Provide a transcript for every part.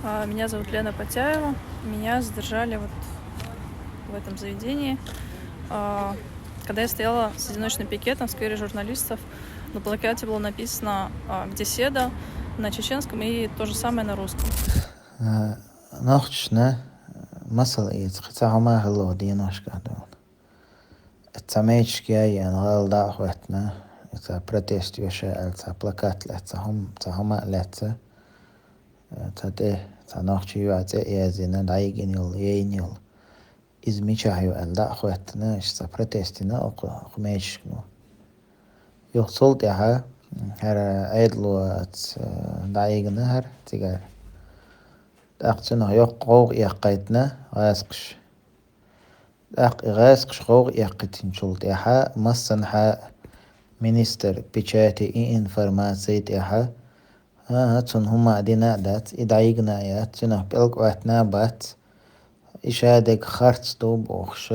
Меня зовут Лена Потяева. Меня задержали вот в этом заведении, а, когда я стояла с одиночным пикетом в сквере журналистов. На плакате было написано «Где Седа» на чеченском и то же самое на русском. ناقشنا مسألة قطع ما هلو ديناش قادون التميش كي أنا غال دعوتنا تا بروتست يوشا تا بلاكات لا تا هما لا تا ده تا ناقش يوعد إيازينا دايجين يول يينيول إز ميشاهيو أل دعوتنا إشتا بروتستنا أقميش كنو يوصل دها هر أيدلو دايجنا هر تيجار أقتنا يقوق يقيتنا غاسقش غاسقش قوق يقتن شلت إحا مصنحا مينستر بيشاتي إنفرماسيت إحا هاتون هما دينا دات إدعيقنا يات تنه بيلق واتنا بات إشادك خارت دوب وخش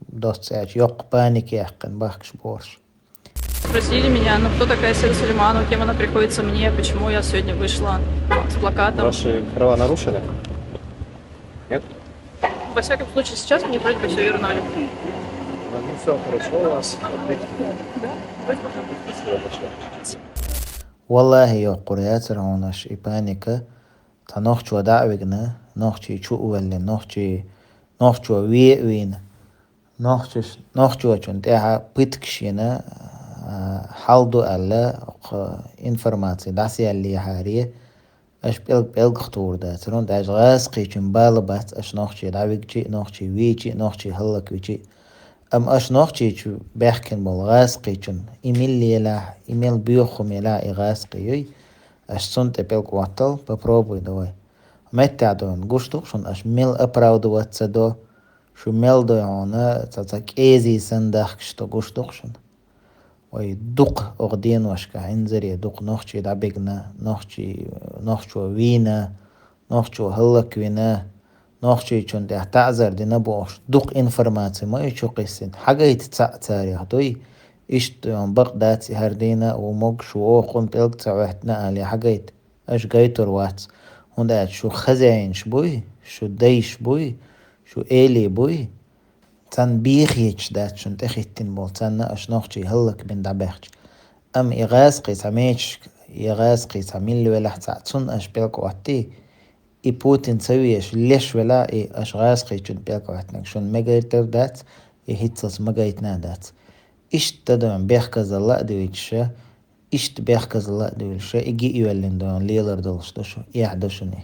دوست ساعش يق بانيك يحقن باخش بورش. Спросили меня, ну кто такая Седа Сулейманова, кем она приходится мне, почему я сегодня вышла с плакатом. Ваши права нарушены? Нет? Во всяком случае, сейчас мне вроде бы все вернули. Ну все, хорошо у вас. والله يا قريات روناش إبانيكا تنوخش ودعوجنا نوخشي شو ولا نوخشي وين نوخشي وشون تاها بيتكشينا حالدو ألا إنفرماتي داسي اللي هاريه اش بيلق خطور ده ترون داش غاسقي چن بالبات اش نوخشي دعوجي نوخشي ويجي نوخشي هلك ويجي ام اش نوخشي چو بيحكن بول غاسقي چن ايميل ليلا ايميل بيوخم يلا غاسقي يي اش سنت بيلق واتل ببروبوي دوي متى دون گوشتو شون اش ميل ابراودو واتسدو شو ميل دو هنا تاتاك ايزي سندخشتو گوشتو شون وي دق أغدين وشكا عنزري دق نوخشي دعبقنا نوخشو وينا نوخشو هلك وينا نوخشي چون ده تعذر دي نبوش دق انفرماتي ما يشو قيسين حاجة يتتعتاري هدوي اشت يوم بغداتي هردينا وموق شو اوخون بيلق تعوهتنا علي حاجة اش قيتر وات هون شو خزين شبوي شو ديش بوي شو إيلي بوي تان بيخيش دات شون تخيتين بول تان اش نوخشي هلك بن دعبخش ام إغاسقي سميش إغاسقي سميل ولا حتى اش بيلق واتي إي بوتين سويش ليش ولا إي أشغاس قيتشون بيلقوا هتنك شون مجايتر دات إي هيتسس مجايتنا دات إشت تدوم بيحكز الله دويتشا إشت بيحكز الله دويتشا إجي يولين دون ليلر دولش دوشو يحدوشني